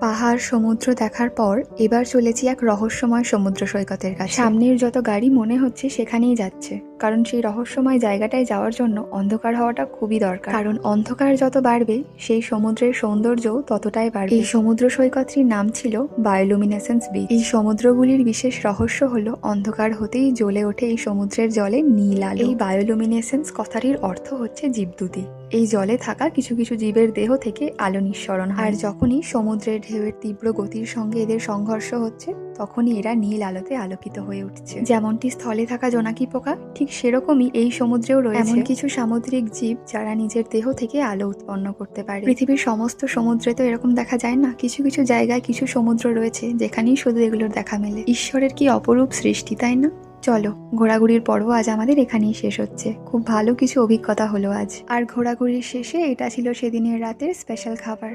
পাহাড় সমুদ্র দেখার পর এবার চলেছি এক রহস্যময় সমুদ্র সৈকতের কাছে। সামনের যত গাড়ি মনে হচ্ছে সেখানেই যাচ্ছে, কারণ সেই রহস্যময় জায়গাটায় যাওয়ার জন্য অন্ধকার হওয়াটা খুবই দরকার। কারণ অন্ধকার যত বাড়বে সেই সমুদ্রের সৌন্দর্যও ততটাই বাড়বে। এই সমুদ্র সৈকতটির নাম ছিল বায়োলুমিনেসেন্স বিচ। এই সমুদ্রগুলির বিশেষ রহস্য হলো অন্ধকার হতেই জ্বলে ওঠে এই সমুদ্রের জলে নীল আলো। এই বায়োলুমিনেসেন্স কথাটির অর্থ হচ্ছে জীবদূতি। এই জলে থাকা কিছু কিছু জীবের দেহ থেকে আলো নিঃসরণ হয়, আর যখনই সমুদ্রের ঢেউয়ের তীব্র গতির সঙ্গে এদের সংঘর্ষ হচ্ছে তখনই এরা নীল আলোতে আলোকিত হয়ে উঠছে। যেমনটি স্থলে থাকা জোনাকি পোকা, ঠিক সেরকমই এই সমুদ্রেও রয়েছে এমন কিছু সামুদ্রিক জীব যারা নিজের দেহ থেকে আলো উৎপন্ন করতে পারে। পৃথিবীর সমস্ত সমুদ্রে তো এরকম দেখা যায় না, কিছু কিছু জায়গায় কিছু সমুদ্র রয়েছে যেখানেই শুধু এগুলোর দেখা মেলে। ঈশ্বরের কি অপরূপ সৃষ্টি, তাই না? চলো, ঘোরাঘুরির পর্ব আজ আমাদের এখানেই শেষ হচ্ছে। খুব ভালো কিছু অভিজ্ঞতা হলো আজ। আর ঘোরাঘুরির শেষে এটা ছিল সেদিনের রাতের স্পেশাল খাবার।